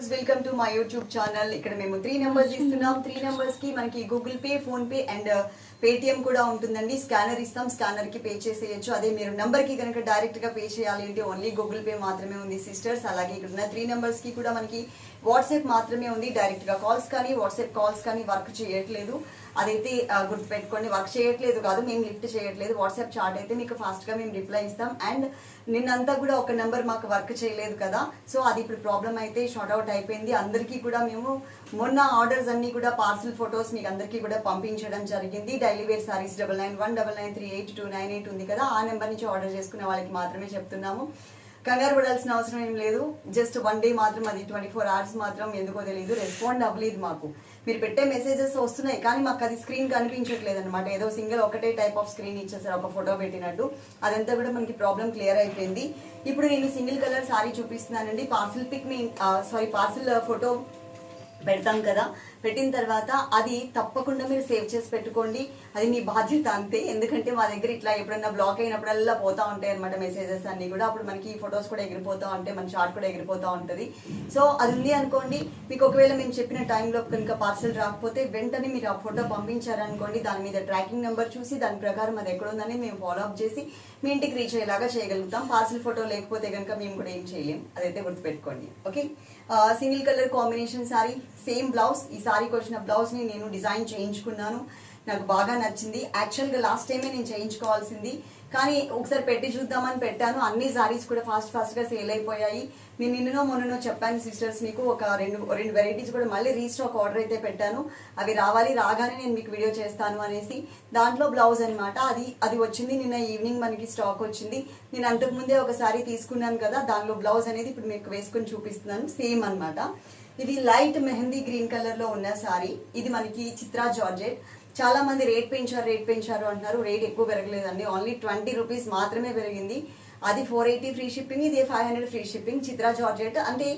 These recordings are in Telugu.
Viewers, welcome to my YouTube channel. ఇక్కడ మేము 3 నెంబర్స్ ఇస్తున్నాం. 3 నెంబర్స్ కి మనకి Google pay, phone pay and Paytm కూడా ఉంటుందండి. స్కానర్ ఇస్తాం, స్కానర్ కి పే చేసేయచ్చు. అదే మీరు నంబర్ కి కనుక డైరెక్ట్ గా పే చేయాలి అంటే ఓన్లీ గూగుల్ పే మాత్రమే ఉంది సిస్టర్స్. అలాగే ఇక్కడ ఉన్న 3 నెంబర్స్ కి కూడా మనకి వాట్సాప్ మాత్రమే ఉంది. డైరెక్ట్ గా కాల్స్ కానీ వాట్సాప్ కాల్స్ కానీ వర్క్ చేయట్లేదు. అదైతే గుర్తుపెట్టుకోండి, వర్క్ చేయట్లేదు కాదు, మేము లిఫ్ట్ చేయట్లేదు. వాట్సాప్ చాట్ అయితే మీకు ఫాస్ట్ గా మేము రిప్లై ఇస్తాం. అండ్ నిన్నంతా కూడా ఒక నెంబర్ మాకు వర్క్ చేయలేదు కదా, సో అది ఇప్పుడు ప్రాబ్లం అయితే షార్ట్ అవుట్ అయిపోయింది. అందరికీ కూడా మేము మొన్న ఆర్డర్స్ అన్ని కూడా పార్సల్ ఫొటోస్ మీకు అందరికీ కూడా పంపించడం జరిగింది. డైలీ వేర్ సారీస్ 9919938298 ఉంది కదా, ఆ నెంబర్ నుంచి ఆర్డర్ చేసుకునే వాళ్ళకి మాత్రమే చెప్తున్నాము. కంగారు పడాల్సిన అవసరం ఏం లేదు. జస్ట్ 1 డే మాత్రం, అది 24 hours మాత్రం ఎందుకో తెలియదు రెస్పాండ్ అవ్వలేదు. మాకు మీరు పెట్టే మెసేజెస్ వస్తున్నాయి కానీ మాకు అది స్క్రీన్ కనిపించట్లేదు అనమాట. ఏదో సింగిల్ ఒకటే టైప్ ఆఫ్ స్క్రీన్ ఇచ్చేసారు, ఒక ఫోటో పెట్టినట్టు. అదంతా కూడా మనకి ప్రాబ్లం క్లియర్ అయిపోయింది. ఇప్పుడు నేను సింగిల్ కలర్ సారీ చూపిస్తున్నానండి. పార్సల్ పిక్ పార్సల్ ఫోటో పెడతాం కదా, పెట్టిన తర్వాత అది తప్పకుండా మీరు సేవ్ చేసి పెట్టుకోండి. అది మీ బాధ్యత అంతే. ఎందుకంటే మా దగ్గర ఇట్లా ఎప్పుడన్నా బ్లాక్ అయినప్పుడల్లా పోతా ఉంటాయి అనమాట మెసేజెస్ అన్ని కూడా. అప్పుడు మనకి ఫొటోస్ కూడా ఎగిరిపోతూ ఉంటాయి, మన చార్ట్ కూడా ఎగిరిపోతూ ఉంటుంది. సో అది ఉంది అనుకోండి, మీకు ఒకవేళ మేము చెప్పిన టైంలో కనుక పార్సల్ రాకపోతే వెంటనే మీరు ఆ ఫోటో పంపించారనుకోండి, దాని మీద ట్రాకింగ్ నెంబర్ చూసి దాని ప్రకారం అది ఎక్కడ ఉందని మేము ఫాలో అప్ చేసి మీ ఇంటికి రీచ్ అయ్యేలాగా చేయగలుగుతాం. పార్సల్ ఫోటో లేకపోతే కనుక మేము కూడా ఏం చేయలేం, అదైతే గుర్తుపెట్టుకోండి. Okay, single colour combination sorry, same blouse. ఈ సారీకి వచ్చిన బ్లౌజ్ ని నేను డిజైన్ చేయించుకున్నాను, నాకు బాగా నచ్చింది. యాక్చువల్గా లాస్ట్ టైమే నేను చేయించుకోవాల్సింది, కానీ ఒకసారి పెట్టి చూద్దామని పెట్టాను. అన్ని సారీస్ కూడా ఫాస్ట్ గా సేల్ అయిపోయాయి. నేను నిన్ననో మొన్ననో చెప్పాను సిస్టర్స్, మీకు ఒక రెండు వెరైటీస్ కూడా మళ్ళీ రీస్టాక్ ఆర్డర్ అయితే పెట్టాను. అవి రాగానే నేను మీకు వీడియో చేస్తాను అనేసి. దాంట్లో బ్లౌజ్ అనమాట, అది వచ్చింది నిన్న ఈవినింగ్ మనకి స్టాక్ వచ్చింది. నేను అంతకుముందే ఒక సారీ తీసుకున్నాను కదా, దానిలో బ్లౌజ్ అనేది ఇప్పుడు మీకు వేసుకుని చూపిస్తున్నాను. సేమ్ అనమాట. ఇది లైట్ మెహందీ గ్రీన్ కలర్ లో ఉన్న సారీ. ఇది మనకి చిత్రా జార్జెట్. చాలా మంది రేట్ పెంచారు అంటున్నారు. రేట్ ఎక్కువ పెరగలేదండి, ఓన్లీ 20 రూపీస్ మాత్రమే పెరిగింది. అది 480 ఫ్రీ షిప్పింగ్, ఇది 500 ఫ్రీ షిప్పింగ్. చిత్రా జార్జెట్ అంటే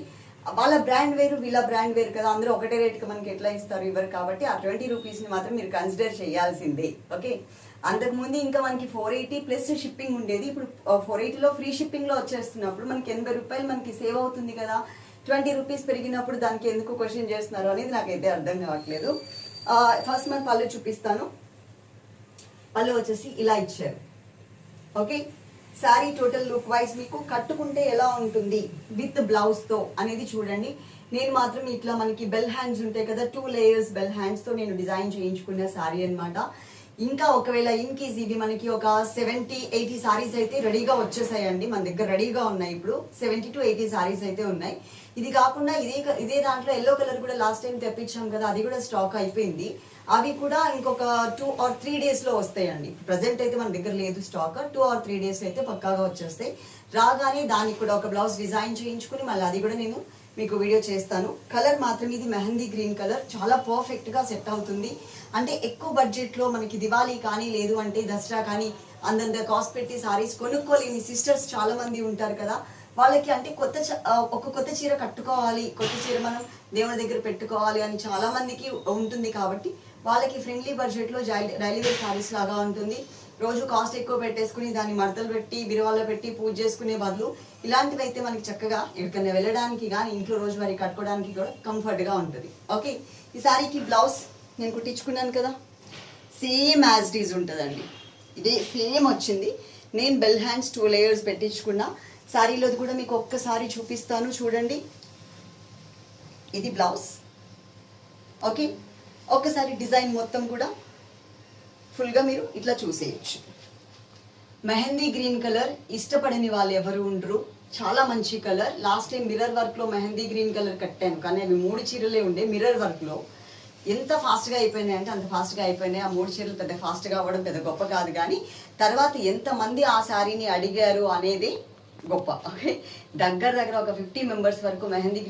వాళ్ళ బ్రాండ్ వేరు, వీళ్ళ బ్రాండ్ వేరు కదా, అందరూ ఒకటే రేట్కి మనకి ఎట్లా ఇస్తారు, ఇవ్వరు. కాబట్టి ఆ 20 రూపీస్ని మాత్రం మీరు కన్సిడర్ చేయాల్సిందే. ఓకే, అంతకుముందు ఇంకా మనకి 480 ప్లస్ షిప్పింగ్ ఉండేది. ఇప్పుడు 480లో ఫ్రీ షిప్పింగ్లో వచ్చేస్తున్నప్పుడు మనకి 80 రూపాయలు మనకి సేవ్ అవుతుంది కదా. 20 రూపీస్ పెరిగినప్పుడు దానికి ఎందుకు క్వశ్చన్ చేస్తున్నారు అనేది నాకైతే అర్థం కావట్లేదు. ఫస్ట్ మన పళ్ళు చూపిస్తాను. పళ్ళు వచ్చేసి ఇలా ఇచ్చారు. Okay, sari total look wise మీకు కట్టుకుంటే ఎలా ఉంటుంది విత్ బ్లౌజ్ తో అనేది చూడండి. నేను మాత్రం ఇట్లా మనకి బెల్ హ్యాండ్స్ ఉంటాయి కదా, 2 లేయర్స్ బెల్ హ్యాండ్స్ తో నేను డిజైన్ చేయించుకున్న శారీ అనమాట. ఇంకా ఒకవేళ ఇన్ కేస్ ఇవి మనకి ఒక 70-80 సారీస్ అయితే రెడీగా వచ్చేసాయండి, మన దగ్గర రెడీగా ఉన్నాయి. ఇప్పుడు 70 to 80 సారీస్ అయితే ఉన్నాయి. ఇది కాకుండా ఇదే దాంట్లో ఎల్లో కలర్ కూడా లాస్ట్ టైం తెప్పించాం కదా, అది కూడా స్టాక్ అయిపోయింది. అవి కూడా ఇంకొక 2 or 3 days లో వస్తాయండి. ప్రజెంట్ అయితే మన దగ్గర లేదు స్టాక్. 2 or 3 days అయితే పక్కాగా వచ్చేస్తాయి. రాగానే దానికి కూడా ఒక బ్లౌజ్ డిజైన్ చేయించుకుని మళ్ళీ అది కూడా నేను మీకు వీడియో చేస్తాను. కలర్ మాత్రం ఇది మెహందీ గ్రీన్ కలర్, చాలా పర్ఫెక్ట్ గా సెట్ అవుతుంది. అంటే ఎక్కువ బడ్జెట్ లో మనకి దివాళీ కానీ లేదు అంటే దసరా కానీ అందంత కాస్ట్ పెట్టి సారీస్ కొనుక్కోలేని సిస్టర్స్ చాలా మంది ఉంటారు కదా, వాళ్ళకి అంటే కొత్త చీర కట్టుకోవాలి, కొత్త చీర మనం దేవుడి దగ్గర పెట్టుకోవాలి అని చాలా మందికి ఉంటుంది. కాబట్టి వాళ్ళకి ఫ్రెండ్లీ బడ్జెట్ లో డైలీ వేర్ సారీస్ లాగా ఉంటుంది. రోజు కాస్ట్ ఎక్కువ పెట్టేసుకుని దాన్ని మడతలు పెట్టి బిరువాలో పెట్టి పూజ చేసుకునే బదులు ఇలాంటివి అయితే మనకి చక్కగా ఎక్కడికైనా వెళ్ళడానికి కానీ ఇంట్లో రోజు మరి కట్టుకోవడానికి కూడా కంఫర్ట్ గా ఉంటుంది. ఓకే, ఈ సారీకి బ్లౌజ్ నేను కుట్టించుకున్నాను కదా, సేమ్ యాజ్ ఇట్ ఈజ్ ఉంటుందండి. ఇదే సేమ్ వచ్చింది. నేను బెల్ హ్యాండ్స్ 2 లేయర్స్ పెట్టించుకున్నా. శారీలోది కూడా మీకు ఒక్కసారి చూపిస్తాను చూడండి. ఇది బ్లౌజ్. ఓకే, ఒక్కసారి డిజైన్ మొత్తం కూడా ఫుల్గా మీరు ఇట్లా చూసేయచ్చు. మెహందీ గ్రీన్ కలర్ ఇష్టపడని వాళ్ళు ఎవరు ఉండరు, చాలా మంచి కలర్. లాస్ట్ టైం మిర్రర్ వర్క్లో మెహందీ గ్రీన్ కలర్ కట్టాను, కానీ అవి 3 చీరలే ఉండే మిర్రర్ వర్క్లో. ఎంత ఫాస్ట్గా అయిపోయినాయి అంటే అంత ఫాస్ట్గా అయిపోయినాయి. ఆ 3 చీరలు పెద్ద ఫాస్ట్గా అవ్వడం పెద్ద గొప్ప కాదు, కానీ తర్వాత ఎంతమంది ఆ శారీని అడిగారు అనేది గొప్ప. ఓకే, దగ్గర ఒక 50 మెంబర్స్ వరకు మెహందీ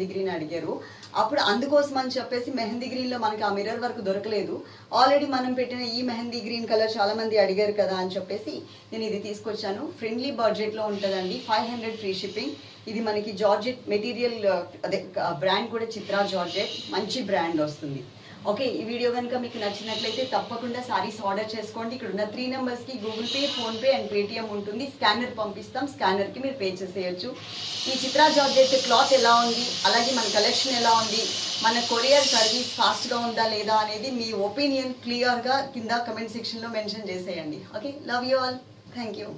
గ్రీన్ అడిగారు. అప్పుడు అందుకోసం అని చెప్పేసి మెహందీ గ్రీన్ లో మనకి ఆ మిర్రర్ వర్క్ దొరకలేదు. ఆల్రెడీ మనం పెట్టిన ఈ మెహందీ గ్రీన్ కలర్ చాలా మంది అడిగారు కదా అని చెప్పేసి నేను ఇది తీసుకొచ్చాను. ఫ్రెండ్లీ బడ్జెట్ లో ఉంటుందండి, 500 ఫ్రీ షిప్పింగ్. ఇది మనకి జార్జెట్ మెటీరియల్, అదే బ్రాండ్ కూడా చిత్రా జార్జెట్, మంచి బ్రాండ్ వస్తుంది. ఓకే, ఈ వీడియో కనుక మీకు నచ్చినట్లయితే తప్పకుండా సారీస్ ఆర్డర్ చేసుకోండి. ఇక్కడ ఉన్న 3 నెంబర్స్కి Google pay, PhonePe and Paytm ఉంటుంది. స్కానర్ పంపిస్తాం, స్కానర్కి మీరు పే చేసేయచ్చు. ఈ చిత్రా జార్జెట్ క్లాత్ ఎలా ఉంది, అలాగే మన కలెక్షన్ ఎలా ఉంది, మన కొరియర్ సర్వీస్ ఫాస్ట్గా ఉందా లేదా అనేది మీ ఒపీనియన్ క్లియర్గా కింద కమెంట్ సెక్షన్లో మెన్షన్ చేసేయండి. Okay, love you all, thank you.